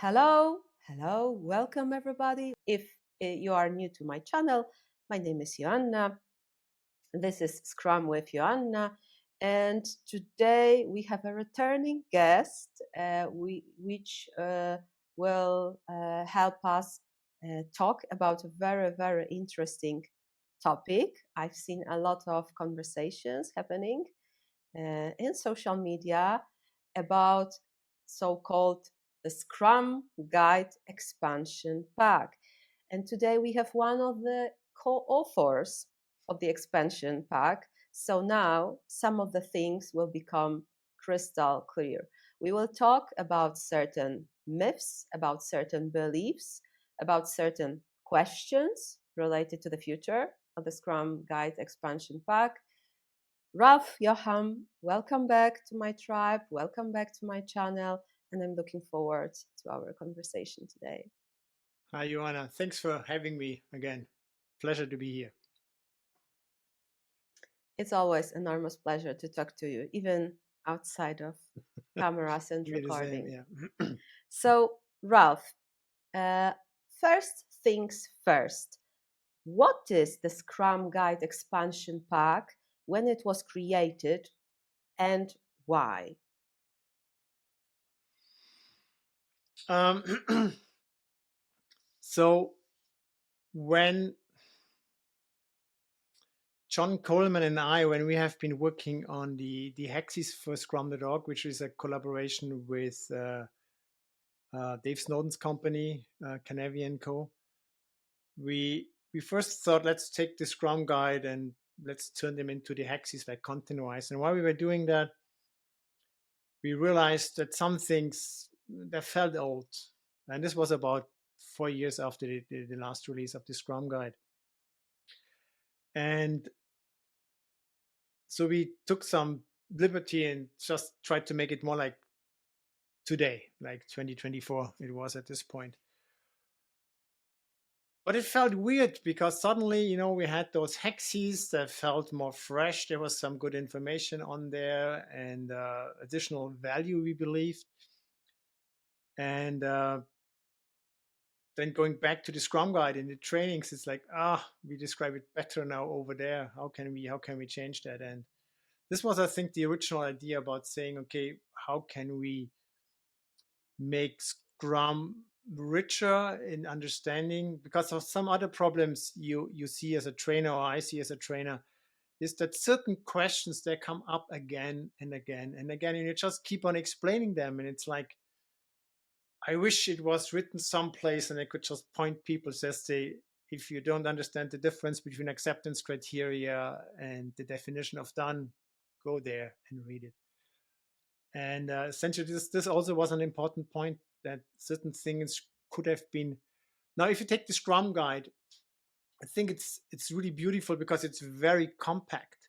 Hello, welcome everybody. If you are new to my channel, my name is Joanna. This is Scrum with Joanna, and today we have a returning guest, which will help us talk about a very interesting topic. I've seen a lot of conversations happening in social media about so-called the Scrum Guide Expansion Pack. And today we have one of the co-authors of the expansion pack. So now some of the things will become crystal clear. We will talk about certain myths, about certain beliefs, about certain questions related to the future of the Scrum Guide Expansion Pack. Ralph Jocham, welcome back to my tribe, welcome back to my channel, and I'm looking forward to our conversation today. Hi, Joanna. Thanks for having me again. Pleasure to be here. It's always an enormous pleasure to talk to you, even outside of cameras and Me the same, recording. yeah. So, Ralph, first things first, what is the Scrum Guide Expansion Pack, when it was created, and why? So when John Coleman and I, when we have been working on the Hexes for Scrum.org, which is a collaboration with Dave Snowden's company, Canavy & Co., we first thought, let's take the Scrum Guide and let's turn them into the Hexes, like content-wise. And while we were doing that, we realized that some things that felt old. And this was about 4 years after the last release of the Scrum Guide. And so we took some liberty and just tried to make it more like today, like 2024 it was at this point. But it felt weird because suddenly, we had those hexes that felt more fresh. There was some good information on there and additional value, we believed. And then going back to the Scrum Guide in the trainings, it's like, we describe it better now over there. How can we change that? And this was, I think, the original idea about saying, okay, how can we make Scrum richer in understanding? Because of some other problems you see as a trainer, or I see as a trainer, is that certain questions, they come up again and again and again, and you just keep on explaining them, and it's like, I wish it was written someplace and I could just point people, says they, if you don't understand the difference between acceptance criteria and the definition of done, go there and read it. And essentially, this also was an important point, that certain things could have been. Now, if you take the Scrum Guide, I think it's really beautiful because it's very compact,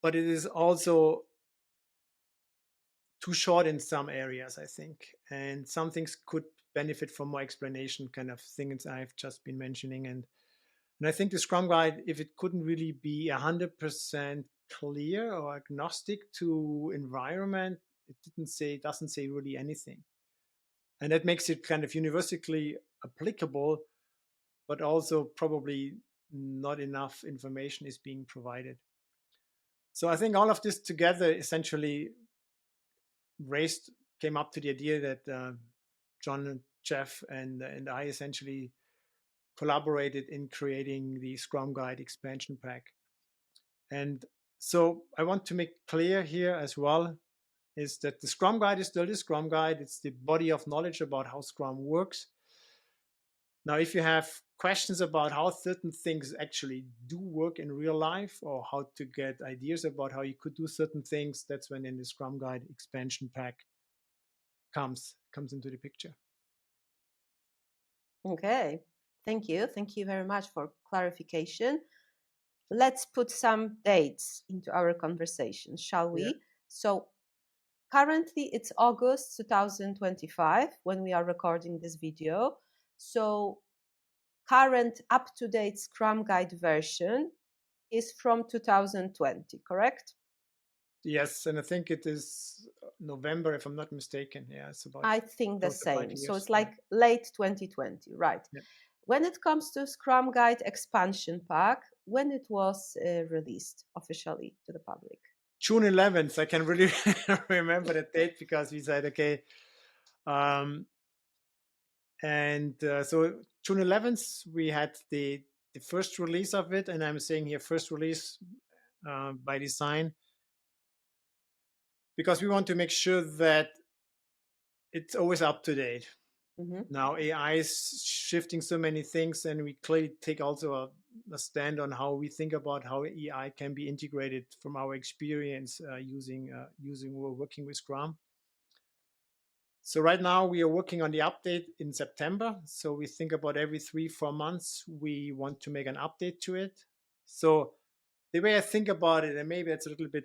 but it is also too short in some areas, I think, and some things could benefit from more explanation, kind of things I've just been mentioning. And I think the Scrum Guide, if it couldn't really be 100% clear or agnostic to environment, it doesn't say really anything, and that makes it kind of universally applicable, but also probably not enough information is being provided. So I think all of this together essentially came up to the idea that John and Jeff and I essentially collaborated in creating the Scrum Guide Expansion Pack. And so I want to make clear here as well is that the Scrum Guide is still the Scrum Guide. It's the body of knowledge about how Scrum works. Now, if you have questions about how certain things actually do work in real life, or how to get ideas about how you could do certain things, that's when in the Scrum Guide Expansion Pack comes into the picture. Okay, thank you. Thank you very much for clarification. Let's put some dates into our conversation, shall we? Yeah. So currently it's August 2025 when we are recording this video. So current up-to-date Scrum Guide version is from 2020, correct? Yes, and I think it is November, if I'm not mistaken. Yeah, it's about I think the close to same. So 5 years. it's like late 2020, right? Yeah. When it comes to Scrum Guide Expansion Pack, when it was released officially to the public? June 11th, I can really remember the date because we said, okay. Um, and so June 11th, we had the first release of it. And I'm saying here, first release by design, because we want to make sure that it's always up to date. Mm-hmm. Now AI is shifting so many things, and we clearly take also a stand on how we think about how AI can be integrated from our experience using we're working with Scrum. So right now we are working on the update in September. So we think about every 3-4 months we want to make an update to it. So the way I think about it, and maybe it's a little bit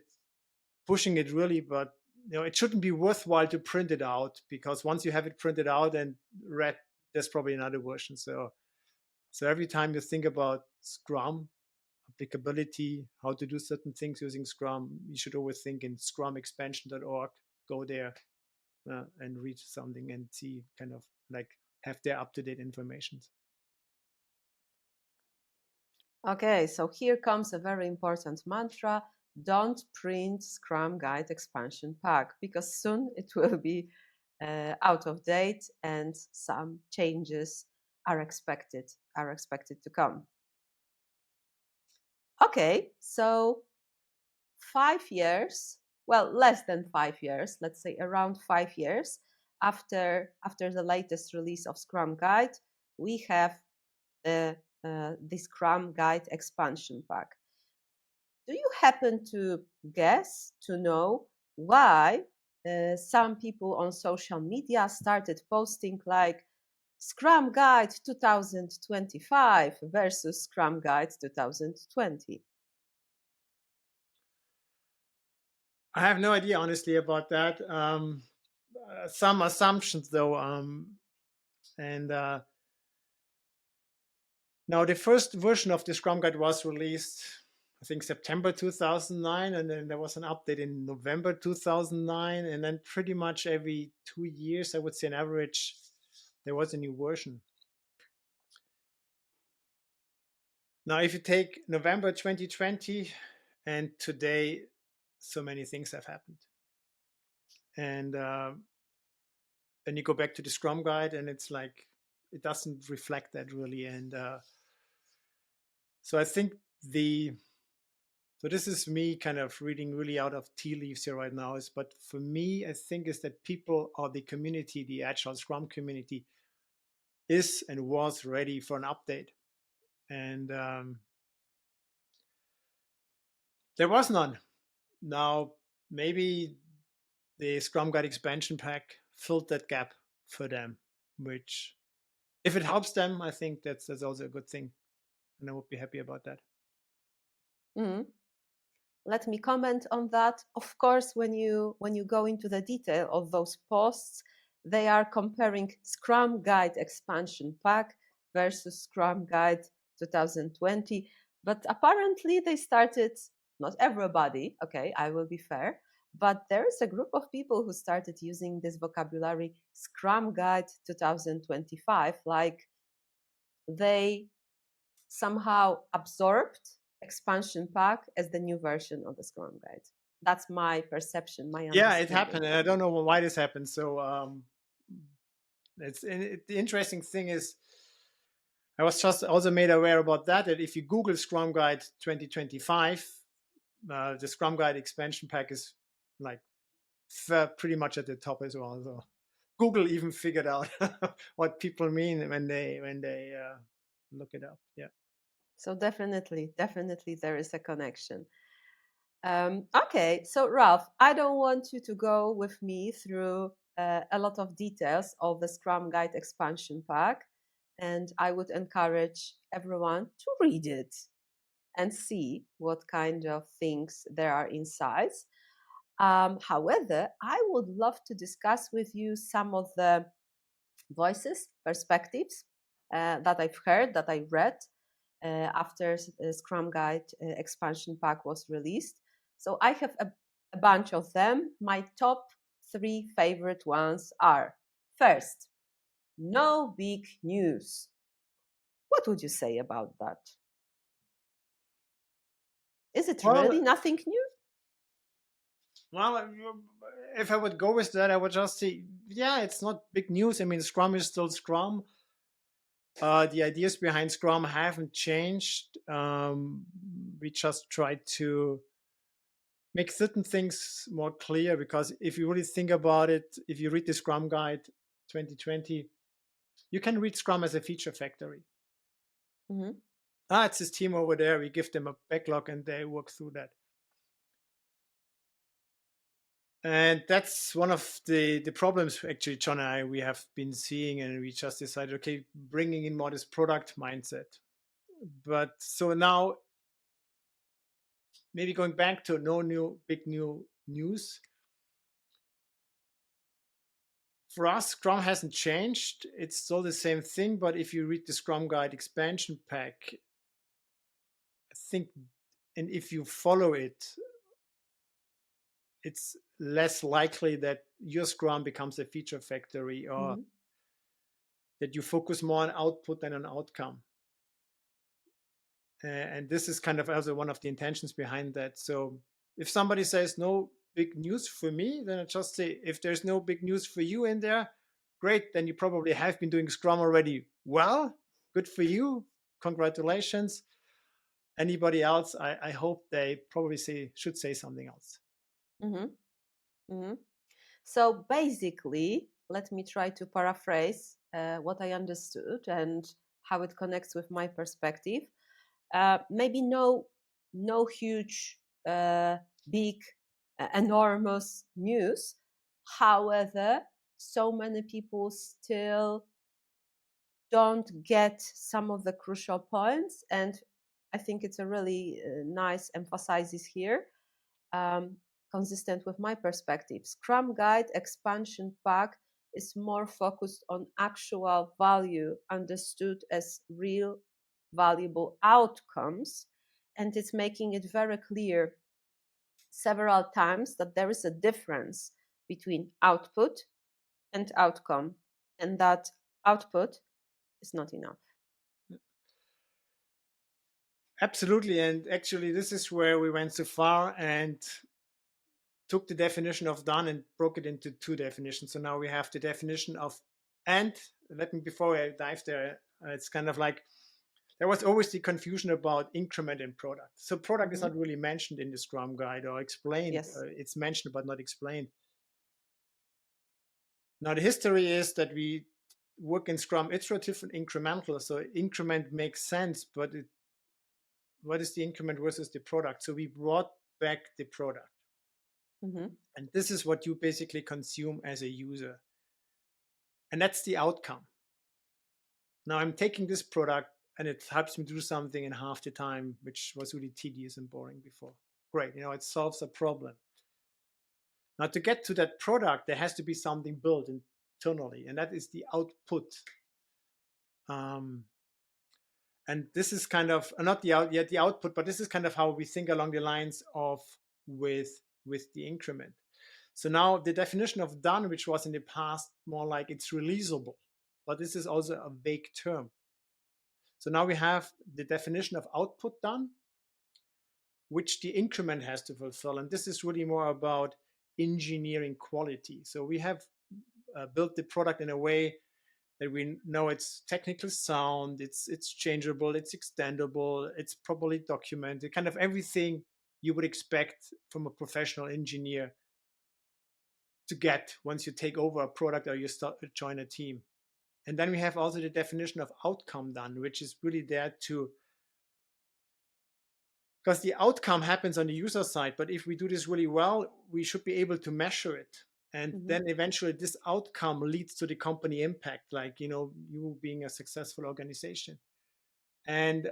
pushing it really, but it shouldn't be worthwhile to print it out, because once you have it printed out and read, there's probably another version. So every time you think about Scrum applicability, how to do certain things using Scrum, you should always think in scrumexpansion.org. Go there and read something and see, kind of like, have their up-to-date information. Okay, so here comes a very important mantra. Don't print Scrum Guide Expansion Pack, because soon it will be out of date and some changes are expected to come. Okay, so 5 years, well, less than 5 years, let's say around 5 years after the latest release of Scrum Guide, we have the Scrum Guide Expansion Pack. Do you happen to guess, to know why some people on social media started posting like Scrum Guide 2025 versus Scrum Guide 2020? I have no idea, honestly, about that. Some assumptions, though. And Now the first version of the Scrum Guide was released, I think, September 2009, and then there was an update in November 2009, and then pretty much every 2 years, I would say, on average, there was a new version. Now, if you take November 2020 and today, so many things have happened. And then you go back to the Scrum Guide, and it's like, it doesn't reflect that really. And so I think so this is me kind of reading really out of tea leaves here right now. But for me, I think is that people, or the community, the Agile Scrum community, is and was ready for an update. And there was none. Now, maybe the Scrum Guide Expansion Pack filled that gap for them, which, if it helps them, I think that's also a good thing. And I would be happy about that. Mm. Let me comment on that. Of course, when you go into the detail of those posts, they are comparing Scrum Guide Expansion Pack versus Scrum Guide 2020. But apparently they started, not everybody, okay, I will be fair, but there is a group of people who started using this vocabulary, Scrum Guide 2025, like they somehow absorbed Expansion Pack as the new version of the Scrum Guide. That's my perception, my Yeah, it understanding. happened, and I don't know why this happened. So the interesting thing is, I was just also made aware about that if you Google Scrum Guide 2025, the Scrum Guide Expansion Pack is like pretty much at the top as well. So Google even figured out what people mean when they look it up. Yeah. So definitely there is a connection. Okay, so Ralph, I don't want you to go with me through a lot of details of the Scrum Guide Expansion Pack, and I would encourage everyone to read it and see what kind of things there are inside. However, I would love to discuss with you some of the voices, perspectives that I've heard, that I read after Scrum Guide Expansion Pack was released. So I have a bunch of them. My top 3 favorite ones are: first, no big news. What would you say about that? Is it Well, really nothing new? well, if I would go with that, I would just say, yeah, it's not big news. I mean, Scrum is still Scrum. The ideas behind Scrum haven't changed. We just try to make certain things more clear, because if you really think about it, if you read the Scrum Guide 2020, you can read Scrum as a feature factory. Mm-hmm. It's this team over there. We give them a backlog and they work through that. And that's one of the problems, actually, John and I, we have been seeing, and we just decided, okay, bringing in more this product mindset. But so now, maybe going back to no big new news. For us, Scrum hasn't changed. It's still the same thing. But if you read the Scrum Guide Expansion Pack, I think, and if you follow it, it's less likely that your Scrum becomes a feature factory, or Mm-hmm. that you focus more on output than on outcome. And this is kind of also one of the intentions behind that. So if somebody says no big news for me, then I just say, if there's no big news for you in there, great, then you probably have been doing Scrum already well. Good for you. Congratulations. Anybody else, I hope they probably should say something else. Mm-hmm. Mm-hmm. So basically, let me try to paraphrase what I understood and how it connects with my perspective. Maybe no huge, big, enormous news. However, so many people still don't get some of the crucial points, and I think it's a really nice emphasis here, um, consistent with my perspective. Scrum Guide Expansion Pack is more focused on actual value understood as real valuable outcomes, and it's making it very clear several times that there is a difference between output and outcome, and that output is not enough. Absolutely. And actually, this is where we went so far and took the definition of done and broke it into 2 definitions. So now we have the definition of and. Let me, before I dive there, it's kind of like there was always the confusion about increment and product. So product is Mm-hmm. not really mentioned in the Scrum Guide or explained. Yes. It's mentioned but not explained. Now the history is that we work in Scrum iterative and incremental. So increment makes sense, but what is the increment versus the product? So we brought back the product. Mm-hmm. And this is what you basically consume as a user. And that's the outcome. Now I'm taking this product and it helps me do something in half the time, which was really tedious and boring before. Great, it solves a problem. Now to get to that product, there has to be something built internally, and that is the output. Um, and this is kind of not the output, but this is kind of how we think along the lines of with the increment. So now the definition of done, which was in the past more like it's releasable, but this is also a vague term. So now we have the definition of output done, which the increment has to fulfill. And this is really more about engineering quality. So we have built the product in a way that we know it's technically sound, it's changeable, it's extendable, it's properly documented, kind of everything you would expect from a professional engineer to get once you take over a product or you start to join a team. And then we have also the definition of outcome done, which is really there to, because the outcome happens on the user side, but if we do this really well, we should be able to measure it. And Mm-hmm. then eventually this outcome leads to the company impact, like, you being a successful organization. And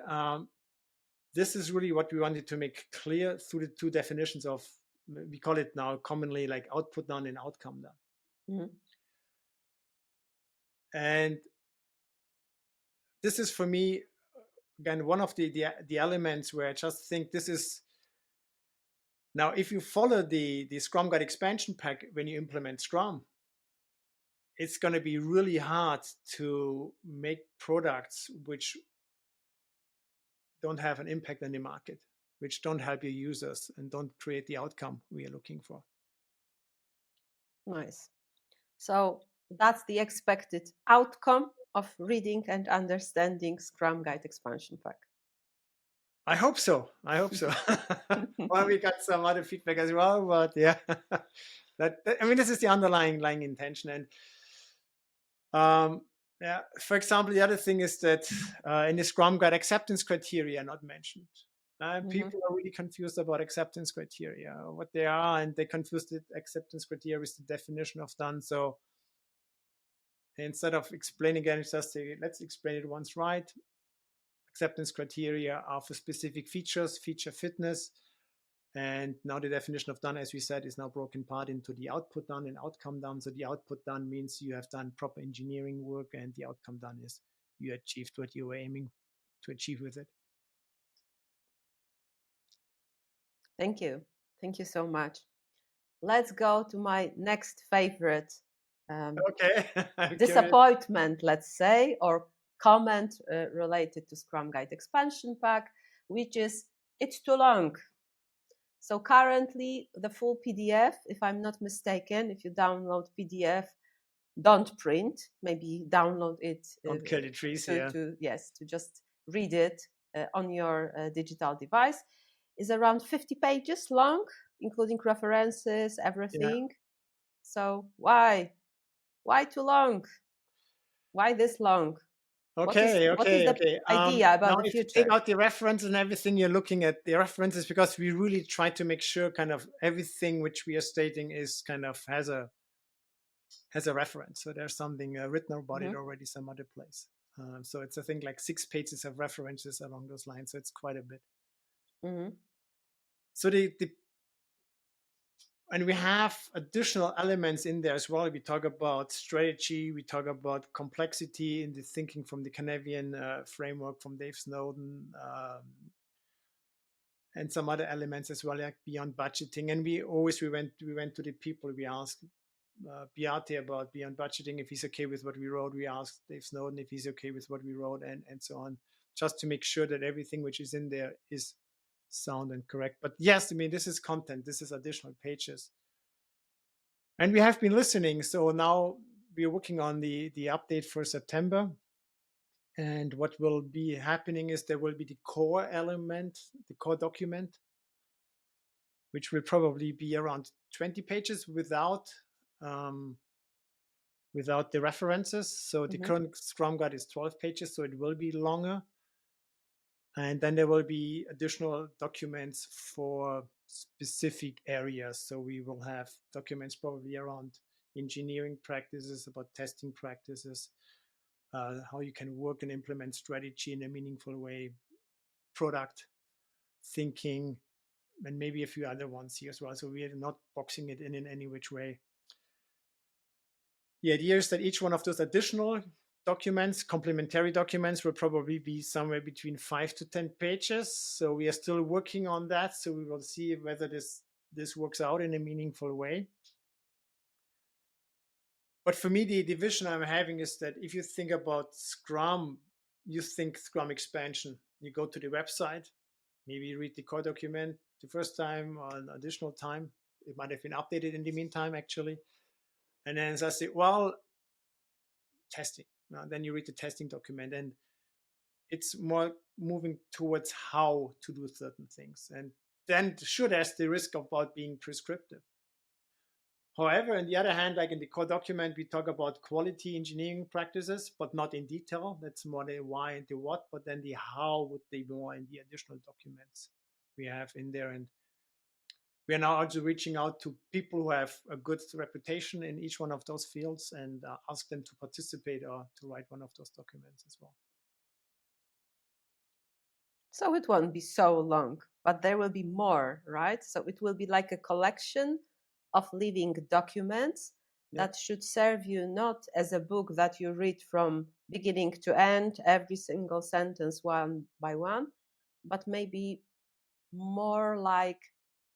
this is really what we wanted to make clear through the 2 definitions of, we call it now commonly like output done and outcome done. Mm-hmm. And this is for me, again, one of the elements where I just think this is Now, if you follow the Scrum Guide Expansion Pack when you implement Scrum, it's going to be really hard to make products which don't have an impact on the market, which don't help your users and don't create the outcome we are looking for. Nice. So that's the expected outcome of reading and understanding Scrum Guide Expansion Pack. I hope so. I hope so. Well, we got some other feedback as well, but yeah, I mean, this is the underlying intention. And yeah, for example, the other thing is that in the Scrum Guide, acceptance criteria are not mentioned. People are really confused about acceptance criteria, what they are, and they confuse the acceptance criteria with the definition of done. So instead of explaining it, just say, let's explain it once right. Acceptance criteria are for specific features, feature fitness. And now the definition of done, as we said, is now broken apart into the output done and outcome done. So the output done means you have done proper engineering work, and the outcome done is you achieved what you were aiming to achieve with it. Thank you. Thank you so much. Let's go to my next favorite Okay. disappointment, let's say, or comment related to Scrum Guide Expansion Pack, which is it's too long. So currently, the full PDF, if I'm not mistaken, if you download PDF, don't print. Maybe download it. Don't kill the trees, yeah. To just read it on your digital device. Is around 50 pages long, including references, everything. Yeah. So why too long? Why this long? Okay, what is the idea about now the if future? you take out the reference and everything, you're looking at the references because we really try to make sure kind of everything which we are stating is kind of has a reference. So there's something written about it already some other place. So it's, I think, like 6 pages of references along those lines. So it's quite a bit. So and we have additional elements in there as well. We talk about strategy. We talk about complexity in the thinking from the Canadian framework from Dave Snowden, and some other elements as well, like beyond budgeting. And we went to the people. We asked Beate about beyond budgeting if he's okay with what we wrote. We asked Dave Snowden if he's okay with what we wrote, and so on, just to make sure that everything which is in there is sound and correct. But yes, I mean, this is content. This is additional pages. And we have been listening. So now we're working on the update for September. And what will be happening is there will be the core element, the core document, which will probably be around 20 pages without the references. So the current Scrum Guide is 12 pages, so it will be longer. And then there will be additional documents for specific areas. So we will have documents probably around engineering practices, about testing practices, how you can work and implement strategy in a meaningful way, product thinking, and maybe a few other ones here as well. So we are not boxing it in any which way. The idea is that each one of those additional documents, complementary documents, will probably be somewhere between 5 to 10 pages. So we are still working on that. So we will see whether this works out in a meaningful way. But for me, the vision I'm having is that if you think about Scrum, you think Scrum expansion. You go to the website, maybe you read the core document the first time or an additional time. It might have been updated in the meantime, actually. And then I say, well, testing. Then you read the testing document, and it's more moving towards how to do certain things. And then sure, there's the risk about being prescriptive. However, on the other hand, like in the core document, we talk about quality engineering practices, but not in detail. That's more the why and the what, but then the how would they be more in the additional documents we have in there. And we are now also reaching out to people who have a good reputation in each one of those fields and ask them to participate or to write one of those documents as well. So it won't be so long, but there will be more, right? So it will be like a collection of living documents that should serve you not as a book that you read from beginning to end, every single sentence one by one, but maybe more like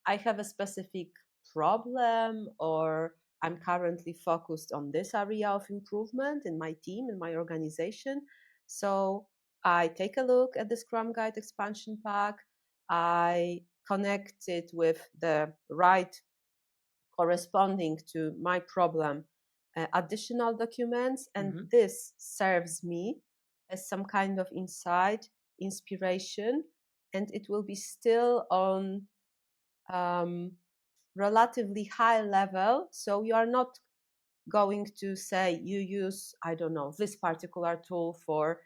I have a specific problem, or I'm currently focused on this area of improvement in my team, in my organization. So I take a look at the Scrum Guide Expansion Pack. I connect it with the right corresponding to my problem additional documents, and Mm-hmm. this serves me as some kind of insight, inspiration, and it will be still on relatively high level. So you are not going to say you use, I don't know, this particular tool for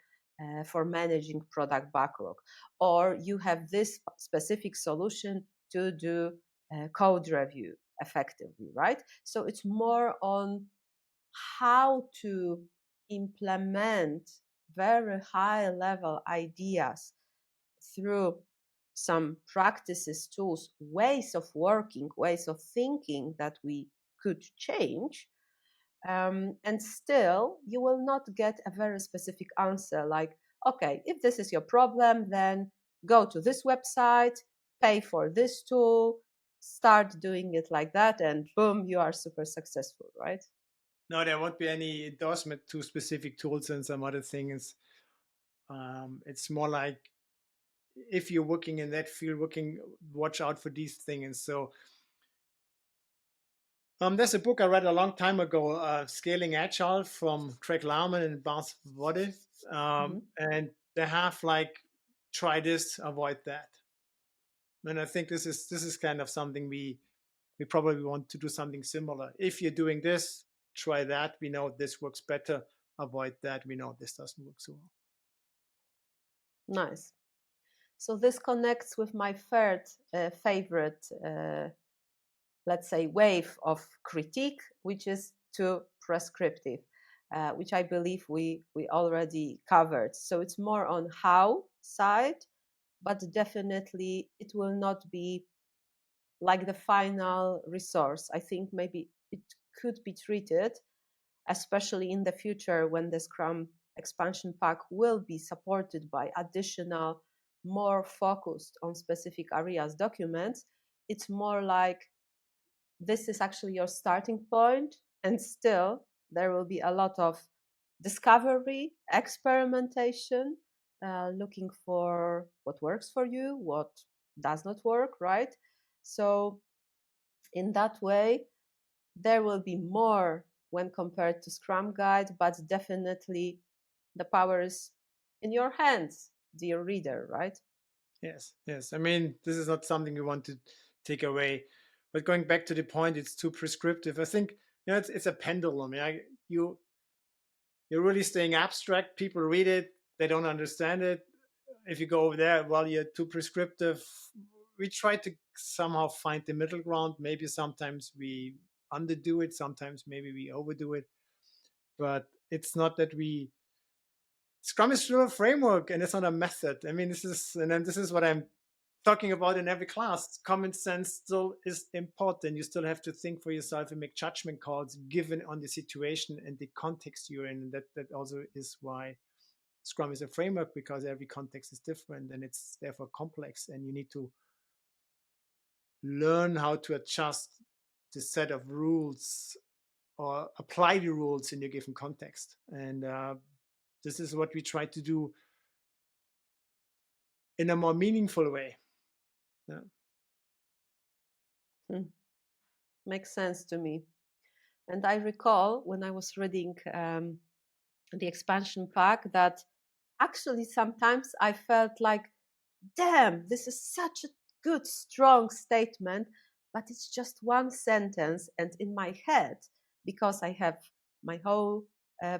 managing product backlog, or you have this specific solution to do code review effectively, right? So it's more on how to implement very high level ideas through some practices, tools, ways of working, ways of thinking that we could change. And still, you will not get a very specific answer like, okay, if this is your problem, then go to this website, pay for this tool, start doing it like that, and boom, you are super successful, right? No, there won't be any endorsement to specific tools and some other things. It's more like if you're working in that field, watch out for these things. So there's a book I read a long time ago, Scaling Agile from Craig Larman and Bas Vodde. Mhm. And they have like, try this, avoid that. And I think this is kind of something we probably want to do something similar. If you're doing this, try that. We know this works better. Avoid that. We know this doesn't work so well. Nice. So this connects with my third favorite, let's say, wave of critique, which is too prescriptive, which I believe we already covered. So it's more on how side, but definitely it will not be like the final resource. I think maybe it could be treated, especially in the future when the Scrum expansion pack will be supported by additional, more focused on specific areas documents. It's more like this is actually your starting point, and still there will be a lot of discovery, experimentation, looking for what works for you, what does not work, right? So in that way, there will be more when compared to Scrum Guide, but definitely the power is in your hands, dear reader, right? Yes, yes. I mean, this is not something we want to take away. But going back to the point, it's too prescriptive. I think it's a pendulum. You're really staying abstract. People read it, they don't understand it. If you go over there, well, you're too prescriptive. We try to somehow find the middle ground. Maybe sometimes we underdo it, sometimes maybe we overdo it. But it's not that we Scrum is still a framework and it's not a method. I mean, this is what I'm talking about in every class. Common sense still is important. You still have to think for yourself and make judgment calls given on the situation and the context you're in. And that also is why Scrum is a framework, because every context is different and it's therefore complex, and you need to learn how to adjust the set of rules or apply the rules in your given context. And this is what we try to do in a more meaningful way. Yeah. Makes sense to me. And I recall when I was reading the expansion pack that actually sometimes I felt like, damn, this is such a good, strong statement, but it's just one sentence. And in my head, because I have my whole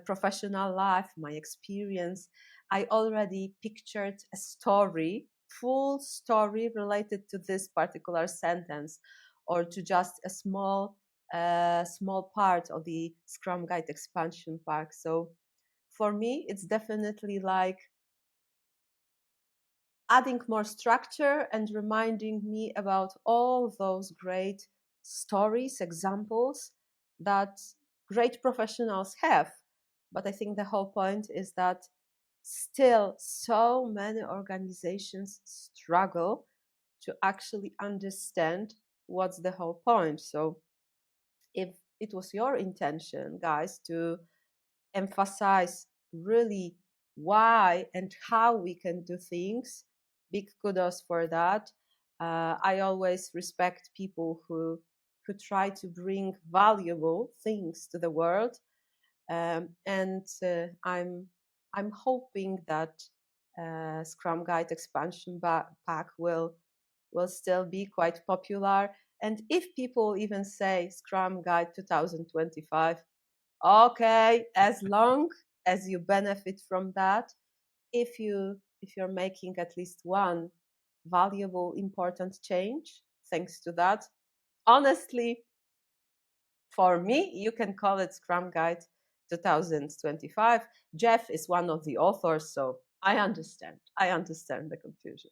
professional life, my experience, I already pictured a story, full story related to this particular sentence, or to just a small part of the Scrum Guide expansion pack. So for me, it's definitely like adding more structure and reminding me about all those great stories, examples that great professionals have. But I think the whole point is that still so many organizations struggle to actually understand what's the whole point. So if it was your intention, guys, to emphasize really why and how we can do things, big kudos for that. I always respect people who try to bring valuable things to the world, and I'm hoping that Scrum Guide Expansion Pack will still be quite popular. And if people even say Scrum Guide 2025, okay, as long as you benefit from that, if you're making at least one valuable, important change, thanks to that, honestly, for me, you can call it Scrum Guide 2025. Jeff is one of the authors, so I understand. I understand the confusion.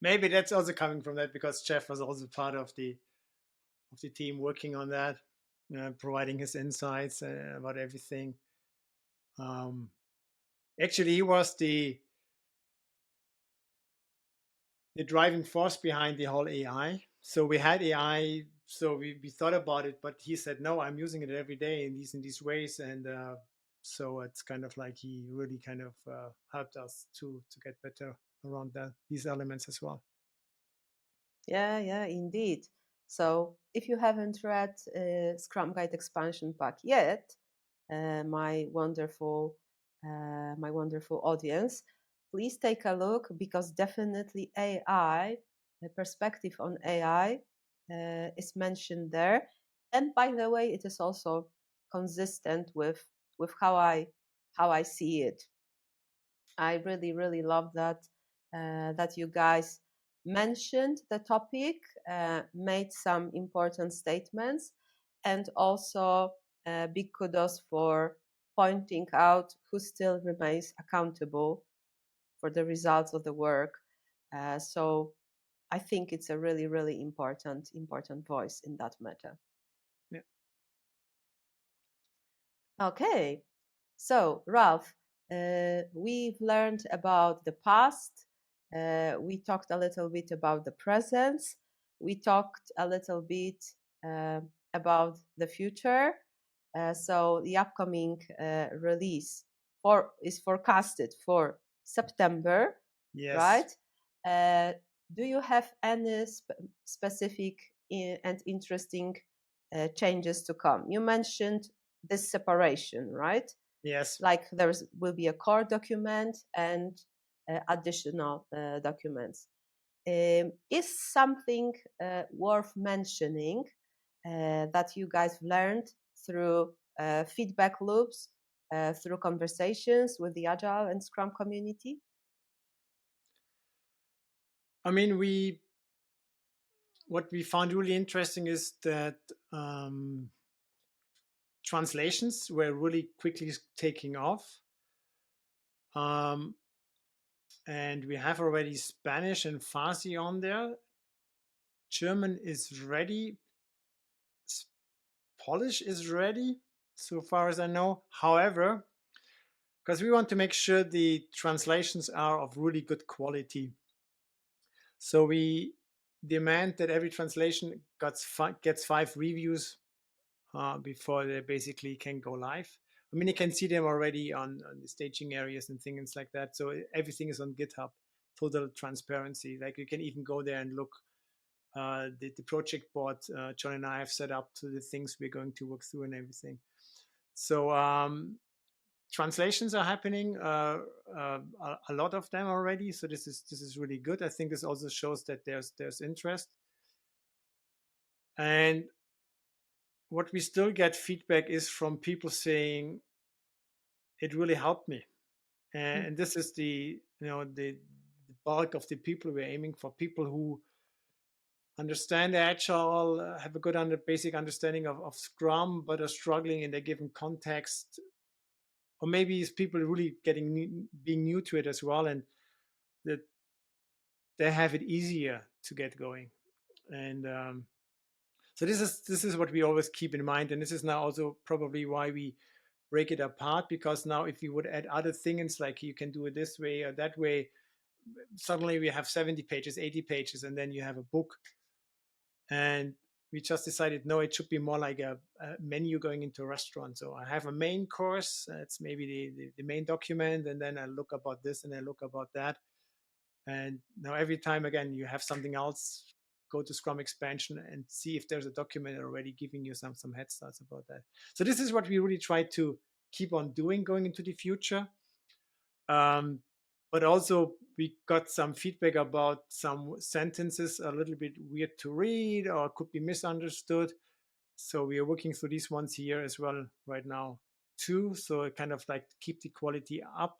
Maybe that's also coming from that because Jeff was also part of the team working on that, providing his insights about everything. Um, Actually, he was the driving force behind the whole AI. So we had AI, so we thought about it, but he said, no, I'm using it every day in these ways. And so it's kind of like he really kind of helped us to get better around these elements as well. Yeah, indeed. So if you haven't read Scrum Guide Expansion Pack yet, my wonderful audience, please take a look, because definitely AI, the perspective on AI, is mentioned there. And by the way, it is also consistent with how I see it. I really love that you guys mentioned the topic, made some important statements, and also big kudos for pointing out who still remains accountable for the results of the work. So I think it's a really important voice in that matter. Yeah. Okay. So, Ralph, we've learned about the past. We talked a little bit about the present. We talked a little bit about the future. So, the upcoming release is forecasted for September, Yes. right? Uh, do you have any specific and interesting changes to come? You mentioned this separation, right? Yes. Like will be a core document and additional documents. Is something worth mentioning that you guys learned through feedback loops, through conversations with the Agile and Scrum community? I mean, what we found really interesting is that translations were really quickly taking off. And we have already Spanish and Farsi on there. German is ready. Polish is ready, so far as I know. However, because we want to make sure the translations are of really good quality, so we demand that every translation gets 5 reviews before they basically can go live. I mean, you can see them already on the staging areas and things like that. So everything is on GitHub, total transparency. Like you can even go there and look the project board John and I have set up to the things we're going to work through and everything. So translations are happening, a lot of them already. So this is really good. I think this also shows that there's interest. And what we still get feedback is from people saying it really helped me. And this is the bulk of the people we're aiming for. People who understand Agile, have a good basic understanding of Scrum, but are struggling in their given context, or maybe it's people really being new to it as well, and that they have it easier to get going. And so this is what we always keep in mind, and this is now also probably why we break it apart, because now if we would add other things like you can do it this way or that way, suddenly we have 70 pages, 80 pages, and then you have a book. And we just decided, no, it should be more like a menu going into a restaurant. So I have a main course. It's maybe the main document. And then I look about this and I look about that. And now every time, again, you have something else, go to Scrum Expansion and see if there's a document already giving you some head starts about that. So this is what we really try to keep on doing going into the future. But also we got some feedback about some sentences a little bit weird to read or could be misunderstood. So we are working through these ones here as well right now too. So it kind of like keep the quality up.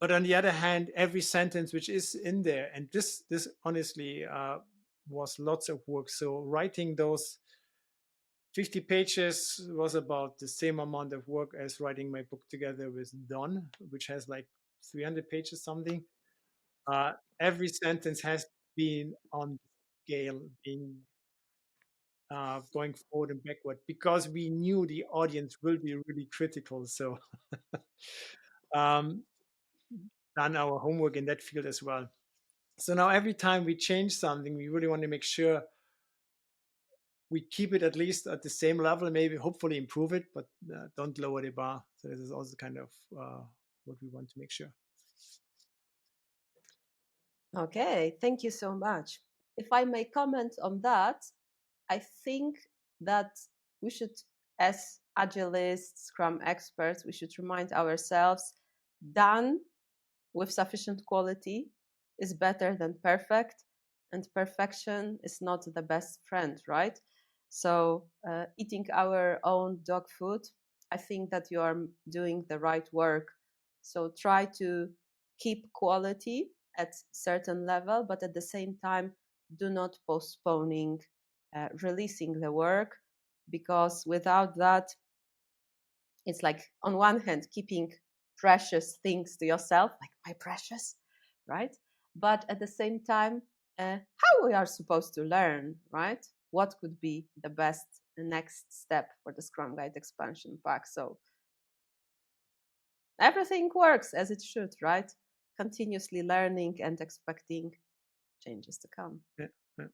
But on the other hand, every sentence which is in there, and this honestly was lots of work. So writing those 50 pages was about the same amount of work as writing my book together with Don, which has like 300 pages something. Every sentence has been on scale, being going forward and backward, because we knew the audience will be really critical. So um, done our homework in that field as well. So now every time we change something, we really want to make sure we keep it at least at the same level, maybe hopefully improve it, but don't lower the bar. So this is also kind of what we want to make sure. Okay, thank you so much. If I may comment on that, I think that we should, as agilists, Scrum experts, we should remind ourselves done with sufficient quality is better than perfect, and perfection is not the best friend, right? So, eating our own dog food, I think that you are doing the right work. So, try to keep quality at certain level, but at the same time, do not postponing releasing the work, because without that, it's like on one hand keeping precious things to yourself, like my precious, right? But at the same time, how we are supposed to learn, right? What could be the best next step for the Scrum Guide Expansion Pack? So everything works as it should, right? Continuously learning and expecting changes to come. Yeah, yeah.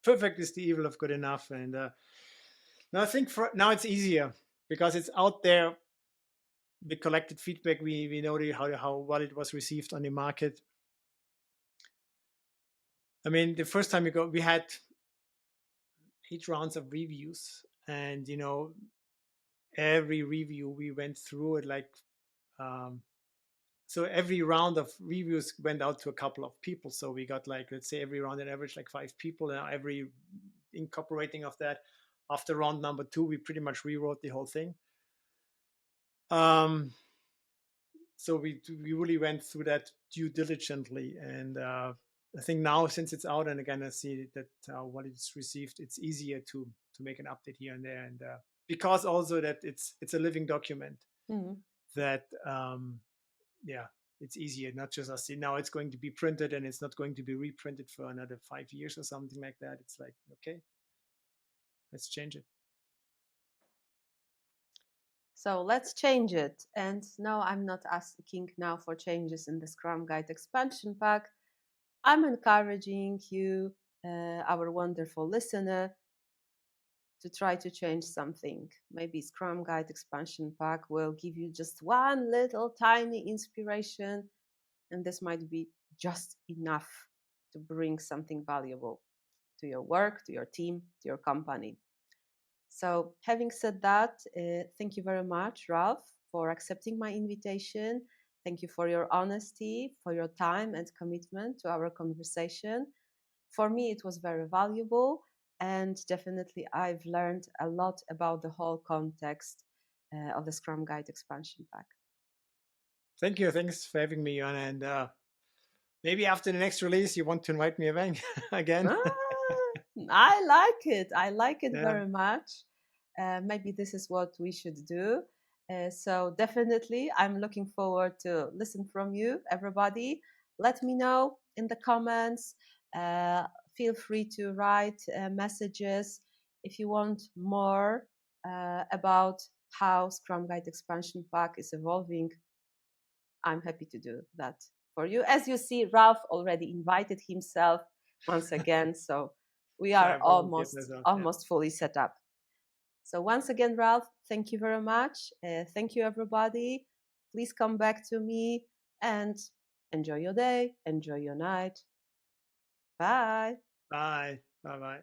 Perfect is the evil of good enough. And now I think for now it's easier because it's out there. The collected feedback, we know how well it was received on the market. I mean, the first time we had 8 rounds of reviews, and every review we went through it like um, so every round of reviews went out to a couple of people. So we got like, let's say every round on average like 5 people, and every incorporating of that. After round number 2, we pretty much rewrote the whole thing. So we really went through that due diligently, and I think now since it's out, and again I see that what it's received, it's easier to make an update here and there, and because also that it's a living document that yeah, it's easier, not just us see now it's going to be printed and it's not going to be reprinted for another 5 years or something like that. It's like, okay, let's change it. So let's change it. And no, I'm not asking now for changes in the Scrum Guide Expansion Pack. I'm encouraging you, our wonderful listener, to try to change something. Maybe Scrum Guide Expansion Pack will give you just one little tiny inspiration, and this might be just enough to bring something valuable to your work, to your team, to your company. So, having said that, thank you very much, Ralph, for accepting my invitation. Thank you for your honesty, for your time and commitment to our conversation. For me, it was very valuable, and definitely I've learned a lot about the whole context of the Scrum Guide Expansion Pack. Thank you. Thanks for having me on. And maybe after the next release, you want to invite me again. I like it. I like it Yeah. very much. Maybe this is what we should do. So definitely, I'm looking forward to listen from you, everybody. Let me know in the comments. Feel free to write messages if you want more about how Scrum Guide Expansion Pack is evolving. I'm happy to do that for you. As you see, Ralph already invited himself, once again. So we So are I volunteered myself. Yeah. almost fully set up. So once again, Ralph, thank you very much. Thank you, everybody. Please come back to me and enjoy your day, enjoy your night. Bye. Bye. Bye. Bye.